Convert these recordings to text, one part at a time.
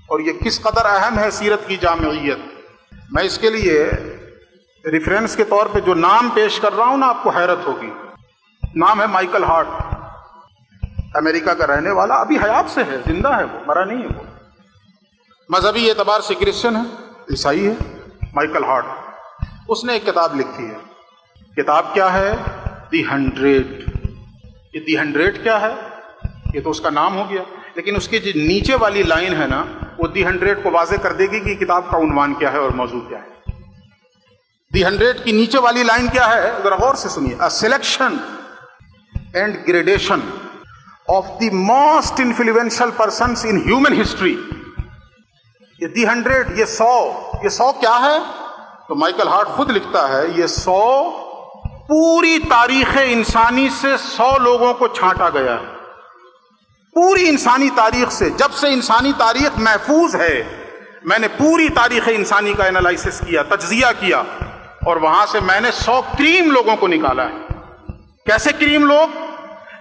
اور یہ کس قدر اہم ہے سیرت کی جامعیت. میں اس کے لیے ریفرنس کے طور پہ جو نام پیش کر رہا ہوں نا، آپ کو حیرت ہوگی. نام ہے مائیکل ہارٹ، امریکہ کا رہنے والا، ابھی حیات سے ہے، زندہ ہے، وہ مرا نہیں ہے. وہ مذہبی اعتبار سے کرسچن ہے، عیسائی ہے. مائیکل ہارٹ، اس نے ایک کتاب لکھی ہے. کتاب کیا ہے؟ دی 100. یہ دی 100 کیا ہے؟ یہ تو اس کا نام ہو گیا، لیکن اس کی جو نیچے والی لائن ہے نا، وہ دی 100 کو واضح کر دے گی کہ کتاب کا عنوان کیا ہے اور موضوع کیا ہے. دی 100 کی نیچے والی لائن کیا ہے؟ ذرا غور سے سنیے. A selection and gradation of the most influential persons in human history. یہ دی 100، یہ 100 کیا ہے؟ تو مائیکل ہارٹ خود لکھتا ہے، یہ 100 پوری تاریخ انسانی سے 100 لوگوں کو چھانٹا گیا ہے. پوری انسانی تاریخ سے، جب سے انسانی تاریخ محفوظ ہے، میں نے پوری تاریخ انسانی کا انالائسس کیا، تجزیہ کیا، اور وہاں سے میں نے 100 کریم لوگوں کو نکالا ہے. کیسے کریم لوگ؟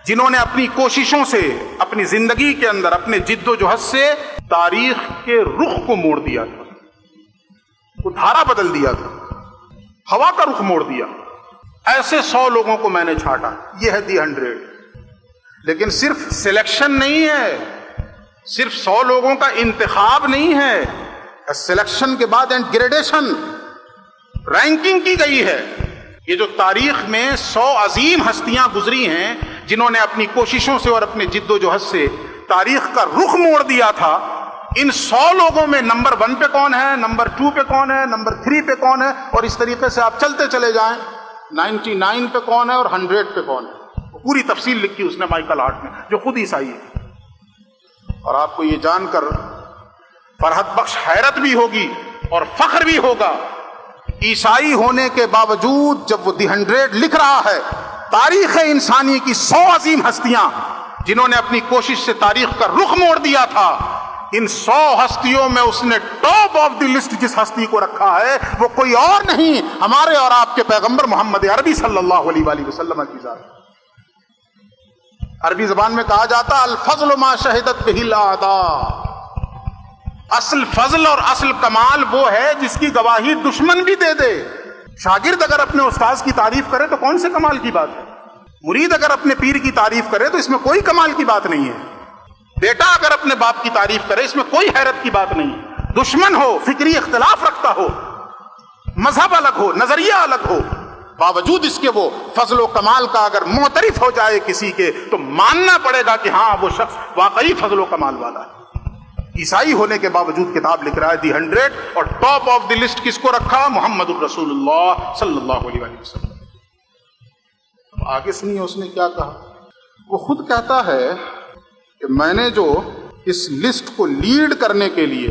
جنہوں نے اپنی کوششوں سے، اپنی زندگی کے اندر، اپنے جد و جہد سے تاریخ کے رخ کو موڑ دیا تھا، وہ دھارا بدل دیا تھا، ہوا کا رخ موڑ دیا. ایسے 100 لوگوں کو میں نے چھانٹا. یہ ہے دی 100. لیکن صرف سلیکشن نہیں ہے، صرف 100 لوگوں کا انتخاب نہیں ہے. سلیکشن کے بعد اینڈ گریڈیشن، رینکنگ کی گئی ہے. یہ جو تاریخ میں 100 عظیم ہستیاں گزری ہیں، جنہوں نے اپنی کوششوں سے اور اپنے جد و جہد سے تاریخ کا رخ موڑ دیا تھا، ان 100 لوگوں میں نمبر 1 پہ کون ہے، نمبر 2 پہ کون ہے، نمبر 3 پہ کون ہے، اور اس طریقے سے آپ چلتے چلے جائیں. 99 پہ کون ہے اور 100 پہ کون ہے. پوری تفصیل لکھی اس نے مائیکل ہارٹ نے، جو خود عیسائی ہے. اور آپ کو یہ جان کر فرحت بخش حیرت بھی ہوگی اور فخر بھی ہوگا، عیسائی ہونے کے باوجود جب وہ دی 100 لکھ رہا ہے، تاریخ انسانی کی 100 عظیم ہستیاں جنہوں نے اپنی کوشش سے تاریخ کا رخ موڑ دیا تھا، ان 100 ہستیوں میں اس نے ٹاپ آف دی لسٹ جس ہستی کو رکھا ہے وہ کوئی اور نہیں، ہمارے اور آپ کے پیغمبر محمد عربی صلی اللہ علیہ وآلہ وسلم کی ذات. عربی زبان میں کہا جاتا الفضل ما شہدت بہ الاعداء. اصل فضل اور اصل کمال وہ ہے جس کی گواہی دشمن بھی دے دے. شاگرد اگر اپنے استاذ کی تعریف کرے تو کون سے کمال کی بات ہے؟ مرید اگر اپنے پیر کی تعریف کرے تو اس میں کوئی کمال کی بات نہیں ہے. بیٹا اگر اپنے باپ کی تعریف کرے اس میں کوئی حیرت کی بات نہیں. دشمن ہو، فکری اختلاف رکھتا ہو، مذہب الگ ہو، نظریہ الگ ہو، باوجود اس کے وہ فضل و کمال کا اگر معترف ہو جائے کسی کے تو ماننا پڑے گا کہ ہاں وہ شخص واقعی فضل و کمال والا ہے. عیسائی ہونے کے باوجود کتاب لکھ رہا ہے دی 100، اور ٹاپ آف دی لسٹ کس کو رکھا؟ محمد الرسول اللہ صلی اللہ علیہ وسلم. آگے سنیے اس نے کیا کہا. وہ خود کہتا ہے کہ میں نے جو اس لسٹ کو لیڈ کرنے کے لیے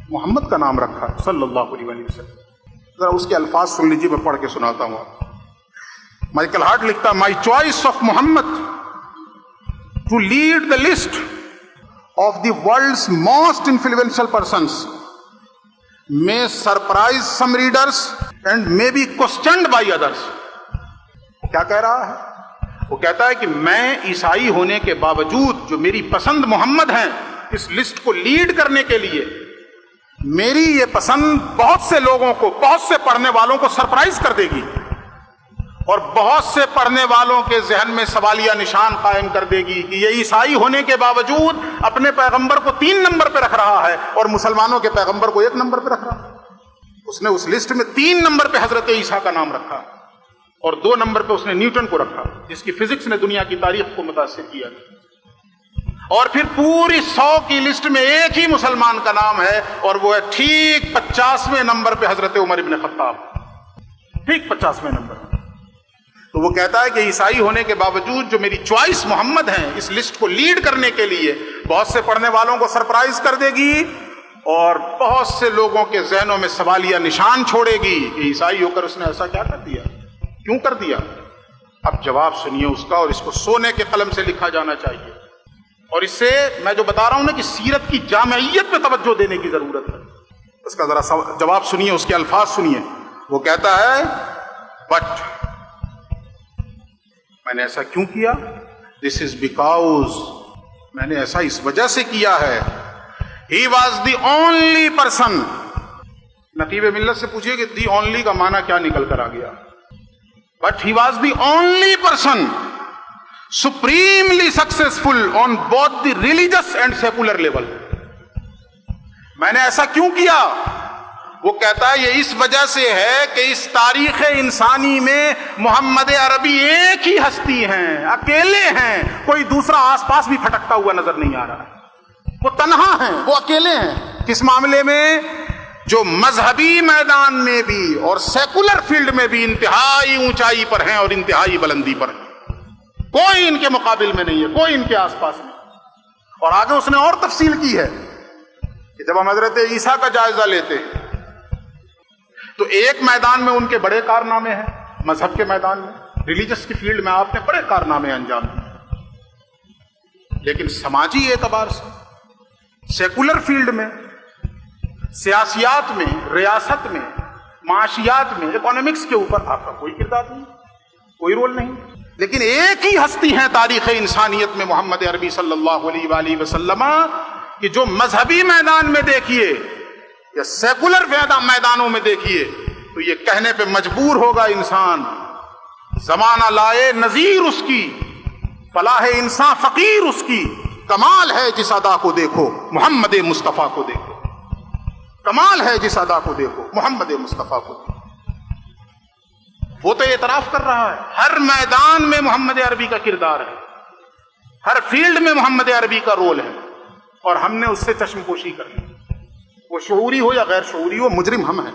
محمد کا نام رکھا صلی اللہ علیہ وسلم. ذرا اس کے الفاظ سن لیجیے، میں پڑھ کے سناتا ہوں آپ. مائیکل ہارٹ لکھتا ہے my choice of Muhammad to lead the list of the world's most influential persons may surprise some readers and may be questioned by others. کیا کہہ رہا ہے؟ وہ کہتا ہے کہ میں عیسائی ہونے کے باوجود جو میری پسند محمد ہیں، اس لسٹ کو لیڈ کرنے کے لیے میری یہ پسند بہت سے لوگوں کو، بہت سے پڑھنے والوں کو سرپرائز کر دے گی، اور بہت سے پڑھنے والوں کے ذہن میں سوالیہ نشان قائم کر دے گی کہ یہ عیسائی ہونے کے باوجود اپنے پیغمبر کو 3 نمبر پہ رکھ رہا ہے اور مسلمانوں کے پیغمبر کو 1 نمبر پہ رکھ رہا ہے. اس نے اس لسٹ میں 3 نمبر پہ حضرت عیسیٰ کا نام رکھا اور 2 نمبر پہ اس نے نیوٹن کو رکھا، جس کی فزکس نے دنیا کی تاریخ کو متاثر کیا. اور پھر پوری 100 کی لسٹ میں ایک ہی مسلمان کا نام ہے، اور وہ ہے ٹھیک 50ویں نمبر پہ حضرت عمر ابن خطاب، ٹھیک 50ویں نمبر. تو وہ کہتا ہے کہ عیسائی ہونے کے باوجود جو میری چوائس محمد ہیں اس لسٹ کو لیڈ کرنے کے لیے بہت سے پڑھنے والوں کو سرپرائز کر دے گی اور بہت سے لوگوں کے ذہنوں میں سوالیہ نشان چھوڑے گی کہ عیسائی ہو کر اس نے ایسا کیا کر دیا، کیوں کر دیا. اب جواب سنیے اس کا، اور اس کو سونے کے قلم سے لکھا جانا چاہیے. اور اس سے میں جو بتا رہا ہوں نا کہ سیرت کی جامعیت پہ توجہ دینے کی ضرورت ہے، اس کا ذرا جواب سنیے، اس کے الفاظ سنیے. وہ کہتا ہے بٹ میں نے ایسا کیوں کیا؟ دس از بیکاز، میں نے ایسا اس وجہ سے کیا ہے He was the only person. نقیب ملت سے پوچھئے کہ دی اونلی کا معنی کیا نکل کر آ گیا. But he was the only person supremely successful on both the religious and secular level. میں نے ایسا کیوں کیا؟ وہ کہتا ہے یہ اس وجہ سے ہے کہ اس تاریخ انسانی میں محمد عربی ایک ہی ہستی ہیں، اکیلے ہیں، کوئی دوسرا آس پاس بھی پھٹکتا ہوا نظر نہیں آ رہا. وہ تنہا ہیں، وہ اکیلے ہیں. کس معاملے میں؟ جو مذہبی میدان میں بھی اور سیکولر فیلڈ میں بھی انتہائی اونچائی پر ہیں اور انتہائی بلندی پر ہیں. کوئی ان کے مقابل میں نہیں ہے، کوئی ان کے آس پاس نہیں. اور آگے اس نے اور تفصیل کی ہے کہ جب ہم حضرت عیسیٰ کا جائزہ لیتے ہیں تو ایک میدان میں ان کے بڑے کارنامے ہیں، مذہب کے میدان میں، ریلیجس کی فیلڈ میں آپ نے بڑے کارنامے انجام دیے، لیکن سماجی اعتبار سے سیکولر فیلڈ میں، سیاسیات میں، ریاست میں، معاشیات میں، اکانومکس کے اوپر آپ کا کوئی کردار نہیں، کوئی رول نہیں. لیکن ایک ہی ہستی ہیں تاریخ انسانیت میں محمد عربی صلی اللہ علیہ وآلہ وسلم کہ جو مذہبی میدان میں دیکھیے یا سیکولر میدانوں میں دیکھیے تو یہ کہنے پہ مجبور ہوگا انسان زمانہ لائے نظیر اس کی، فلاح انسان فقیر اس کی. کمال ہے جس ادا کو دیکھو محمد مصطفیٰ کو دیکھو، کمال ہے جس ادا کو دیکھو محمد مصطفیٰ کو دیکھو. وہ تو اعتراف کر رہا ہے ہر میدان میں محمد عربی کا کردار ہے، ہر فیلڈ میں محمد عربی کا رول ہے، اور ہم نے اس سے چشم پوشی کر لی. وہ شعوری ہو یا غیر شعوری ہو، مجرم ہم ہیں.